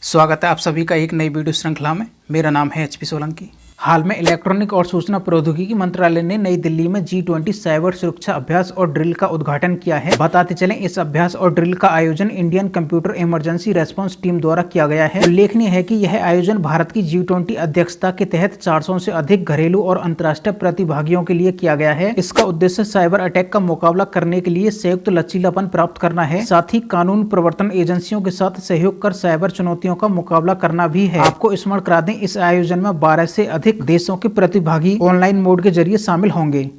स्वागत है आप सभी का एक नई वीडियो श्रृंखला में। मेरा नाम है एचपी सोलंकी। हाल में इलेक्ट्रॉनिक और सूचना प्रौद्योगिकी मंत्रालय ने नई दिल्ली में G20 साइबर सुरक्षा अभ्यास और ड्रिल का उद्घाटन किया है। बताते चलें, इस अभ्यास और ड्रिल का आयोजन Indian computer emergency response team द्वारा किया गया है। उल्लेखनीय है कि यह आयोजन भारत की G20 अध्यक्षता के तहत 400 से अधिक घरेलू और अंतर्राष्ट्रीय प्रतिभागियों के लिए किया गया है। इसका उद्देश्य साइबर अटैक का मुकाबला करने के लिए संयुक्त लचीलापन प्राप्त करना है, साथ ही कानून प्रवर्तन एजेंसियों के साथ सहयोग कर साइबर चुनौतियों का मुकाबला करना भी है। आपको स्मरण करा दें, इस आयोजन में 12 से अधिक देशों के प्रतिभागी ऑनलाइन मोड के जरिए शामिल होंगे।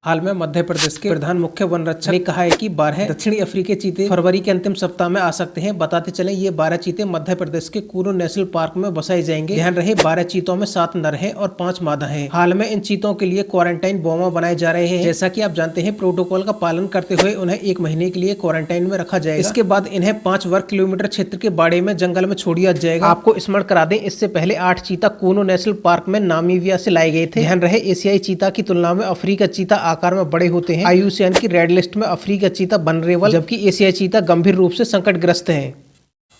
हाल में मध्य प्रदेश के प्रधान मुख्य वन रक्षक ने कहा है कि 12 दक्षिणी अफ्रीकी चीते फरवरी के अंतिम सप्ताह में आ सकते हैं। बताते चलें, ये 12 चीते मध्य प्रदेश के कूनो नेशनल पार्क में बसाए जाएंगे। ध्यान रहे, 12 चीतों में 7 नर हैं और 5 मादा हैं। हाल में इन चीतों के लिए क्वारंटाइन बोमा बनाए जा रहे हैं। जैसा कि आप जानते हैं, प्रोटोकॉल का पालन करते हुए उन्हें 1 महीने के लिए क्वारंटाइन में रखा जाएगा। इसके बाद इन्हें 5 वर्ग किलोमीटर क्षेत्र के बाड़े में जंगल में छोड़ दिया जाएगा। आपको स्मरण करा दें, इससे पहले 8 चीता कूनो नेशनल पार्क में नामीबिया से लाए गए थे। ध्यान रहे, एशियाई चीता की तुलना में अफ्रीका चीता आकार में बड़े होते हैं। IUCN की रेड लिस्ट में अफ्रीका चीता वनरेबल, जबकि एशियाई चीता गंभीर रूप से संकटग्रस्त है।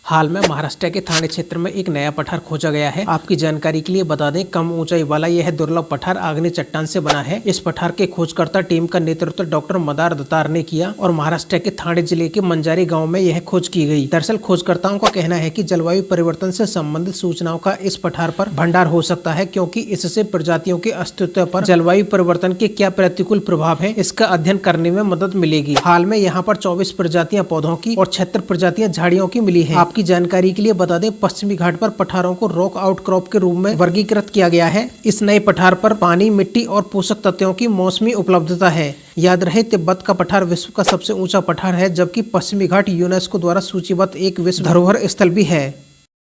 हाल में महाराष्ट्र के ठाणे क्षेत्र में एक नया पठार खोजा गया है। आपकी जानकारी के लिए बता दें, कम ऊंचाई वाला यह दुर्लभ पठार आग्नेय चट्टान से बना है। इस पठार के खोजकर्ता टीम का नेतृत्व डॉक्टर मदार दत्तार ने किया और महाराष्ट्र के ठाणे जिले के मंजारी गांव में यह खोज की गई। दरअसल खोजकर्ताओं का कहना है कि जलवायु परिवर्तन से संबंधित सूचनाओं का इस पठार पर भंडार हो सकता है, क्योंकि इससे प्रजातियों के अस्तित्व पर जलवायु परिवर्तन के क्या प्रतिकूल प्रभाव है, इसका अध्ययन करने में मदद मिलेगी। हाल में यहाँ पर 24 प्रजातियां पौधों की और 76 प्रजातियां झाड़ियों की मिली है। की जानकारी के लिए बता दें, पश्चिमी घाट पर पठारों को रॉक आउट क्रॉप के रूप में वर्गीकृत किया गया है। इस नए पठार पर पानी, मिट्टी और पोषक तत्वों की मौसमी उपलब्धता है। याद रहे, तिब्बत का पठार विश्व का सबसे ऊंचा पठार है, जबकि पश्चिमी घाट यूनेस्को द्वारा सूचीबद्ध एक विश्व धरोहर स्थल भी है।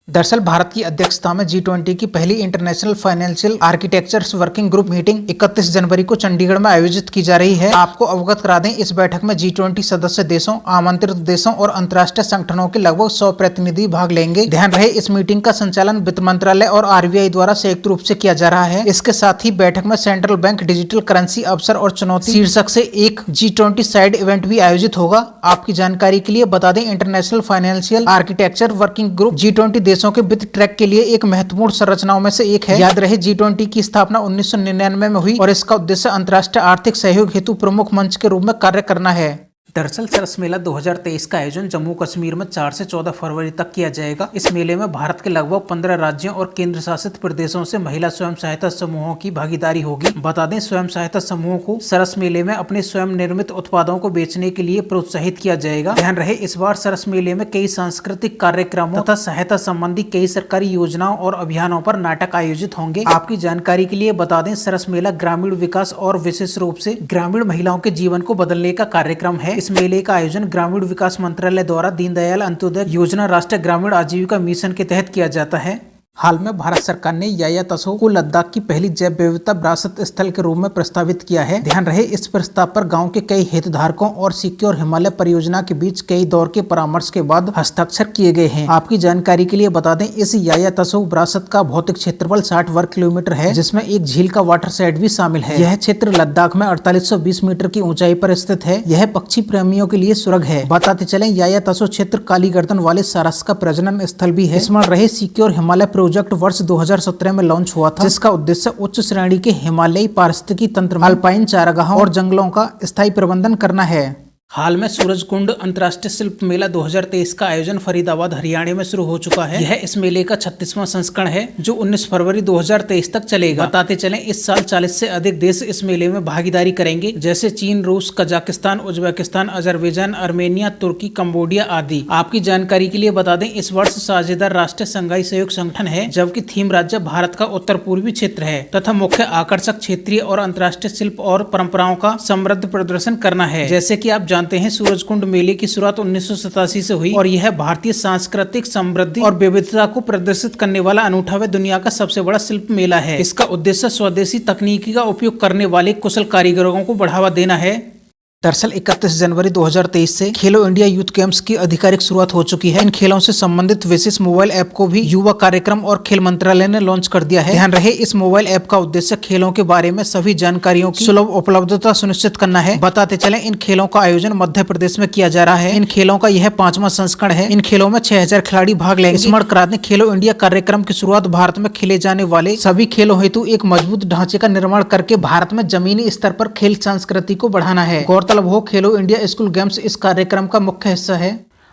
दरअसल भारत की अध्यक्षता में G20 की पहली international financial architectures working group meeting 31 जनवरी को चंडीगढ़ में आयोजित की जा रही है। आपको अवगत करा दें, इस बैठक में G20 सदस्य देशों, आमंत्रित देशों और अंतर्राष्ट्रीय संगठनों के लगभग 100 प्रतिनिधि भाग लेंगे। ध्यान रहे, इस मीटिंग का संचालन वित्त मंत्रालय और RBI द्वारा संयुक्त रूप से किया जा रहा है। इसके साथ ही बैठक में सेंट्रल बैंक डिजिटल करेंसी अवसर और चुनौती शीर्षक से एक G20 साइड इवेंट भी आयोजित होगा। आपकी जानकारी के लिए बता दें, international financial architecture working group G20 देशों के वित्त ट्रैक के लिए एक महत्वपूर्ण संरचनाओं में से एक है। याद रहे, G20 की स्थापना 1999 में हुई और इसका उद्देश्य अंतर्राष्ट्रीय आर्थिक सहयोग हेतु प्रमुख मंच के रूप में कार्य करना है। दरअसल सरस मेला 2023 का आयोजन जम्मू कश्मीर में 4 से 14 फरवरी तक किया जाएगा। इस मेले में भारत के लगभग 15 राज्यों और केंद्र शासित प्रदेशों से महिला स्वयं सहायता समूहों की भागीदारी होगी। बता दें, स्वयं सहायता समूहों को सरस मेले में अपने स्वयं निर्मित उत्पादों को बेचने के लिए प्रोत्साहित किया जाएगा। ध्यान रहे, इस बार सरस मेले में कई सांस्कृतिक कार्यक्रमों तथा सहायता संबंधी कई सरकारी योजनाओं और अभियानों पर नाटक आयोजित होंगे। आपकी जानकारी के लिए बता दें, सरस मेला ग्रामीण विकास और विशेष रूप से ग्रामीण महिलाओं के जीवन को बदलने का कार्यक्रम है। इस मेले का आयोजन ग्रामीण विकास मंत्रालय द्वारा दीनदयाल अंत्योदय योजना राष्ट्रीय ग्रामीण आजीविका मिशन के तहत किया जाता है। हाल में भारत सरकार ने याया तसो को लद्दाख की पहली जैव विविधता विरासत स्थल के रूप में प्रस्तावित किया है। ध्यान रहे, इस प्रस्ताव पर गांव के कई हितधारकों और सिक्योर हिमालय परियोजना के बीच कई दौर के परामर्श के बाद हस्ताक्षर किए गए हैं। आपकी जानकारी के लिए बता दें, इस याया तसो विरासत का भौतिक क्षेत्रफल 60 वर्ग किलोमीटर है, जिसमें एक झील का वाटर साइड भी शामिल है। यह क्षेत्र लद्दाख में 4820 मीटर की ऊंचाई पर स्थित है। यह पक्षी प्रेमियों के लिए स्वर्ग है। बताते चले, याया तसो क्षेत्र काली गर्दन वाले सारस का प्रजनन स्थल भी है। स्मरण रहे, सिक्योर हिमालय प्रोजेक्ट वर्ष 2017 में लॉन्च हुआ था, जिसका उद्देश्य उच्च श्रेणी के हिमालयी पारिस्थितिकी तंत्र में अल्पाइन चारागाहों और जंगलों का स्थायी प्रबंधन करना है। हाल में सूरजकुंड अंतर्राष्ट्रीय शिल्प मेला 2023 का आयोजन फरीदाबाद हरियाणा में शुरू हो चुका है। यह इस मेले का 36वां संस्करण है, जो 19 फरवरी 2023 तक चलेगा। बताते चलें, इस साल 40 से अधिक देश इस मेले में भागीदारी करेंगे, जैसे चीन, रूस, कजाकिस्तान, उज्बेकिस्तान, अजरबैजान, अर्मेनिया, तुर्की, कंबोडिया आदि। आपकी जानकारी के लिए बता दें, इस वर्ष साझेदार राष्ट्र संघाई सहयोग संगठन है, जबकि थीम राज्य भारत का उत्तर पूर्वी क्षेत्र है तथा मुख्य आकर्षक क्षेत्रीय और अंतर्राष्ट्रीय शिल्प और परंपराओं का समृद्ध प्रदर्शन करना है। जैसे कि आप जानते हैं, सूरजकुंड मेले की शुरुआत 1987 से हुई और यह भारतीय सांस्कृतिक समृद्धि और विविधता को प्रदर्शित करने वाला अनूठा व दुनिया का सबसे बड़ा शिल्प मेला है। इसका उद्देश्य स्वदेशी तकनीकी का उपयोग करने वाले कुशल कारीगरों को बढ़ावा देना है। दरअसल 31 जनवरी 2023 से खेलो इंडिया यूथ गेम्स की आधिकारिक शुरुआत हो चुकी है। इन खेलों से संबंधित विशेष मोबाइल ऐप को भी युवा कार्यक्रम और खेल मंत्रालय ने लॉन्च कर दिया है। ध्यान रहे, इस मोबाइल ऐप का उद्देश्य खेलों के बारे में सभी जानकारियों की सुलभ उपलब्धता सुनिश्चित करना है। बताते चले, इन खेलों का आयोजन मध्य प्रदेश में किया जा रहा है। इन खेलों का यह 5वां संस्करण है। इन खेलों में 6000 खिलाड़ी भाग लेंगे। स्मरण करा दें, खेलो इंडिया कार्यक्रम की शुरुआत भारत में खेले जाने वाले सभी खेलों हेतु एक मजबूत ढांचे का निर्माण करके भारत में जमीनी स्तर पर खेल संस्कृति को बढ़ाना है। गौरतलब हो, खेलो इंडिया स्कूल गेम्स इस कार्यक्रम का मुख्य हिस्सा है।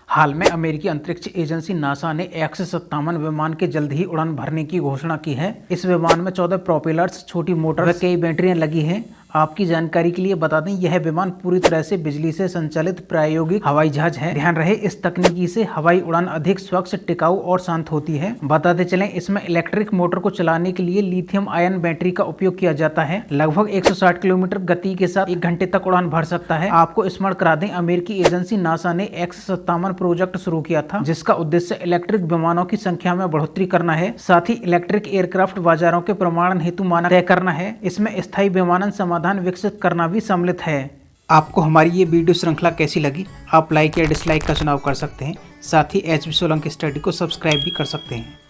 हाल में अमेरिकी अंतरिक्ष एजेंसी नासा ने X-57 विमान के जल्द ही उड़ान भरने की घोषणा की है। इस विमान में 14 प्रोपेलर्स, छोटी मोटर व कई बैटरियां लगी हैं। आपकी जानकारी के लिए बता दें, यह विमान पूरी तरह से बिजली से संचालित प्रायोगिक हवाई जहाज है। ध्यान रहे, इस तकनीकी से हवाई उड़ान अधिक स्वच्छ, टिकाऊ और शांत होती है। बताते चलें, इसमें इलेक्ट्रिक मोटर को चलाने के लिए लिथियम आयन बैटरी का उपयोग किया जाता है। लगभग 160 किलोमीटर गति के साथ 1 घंटे तक उड़ान भर सकता है। आपको स्मरण करा दें, अमेरिकी एजेंसी नासा ने X-57 प्रोजेक्ट शुरू किया था, जिसका उद्देश्य इलेक्ट्रिक विमानों की संख्या में बढ़ोतरी करना है। साथ ही इलेक्ट्रिक एयरक्राफ्ट बाजारों के प्रमाणन हेतु मानक तय करना है। इसमें स्थायी विमानन समाधान विकसित करना भी सम्मिलित है। आपको हमारी ये वीडियो श्रृंखला कैसी लगी? आप लाइक या डिसलाइक का चुनाव कर सकते हैं। साथ ही HB सोलंकी स्टडी को सब्सक्राइब भी कर सकते हैं।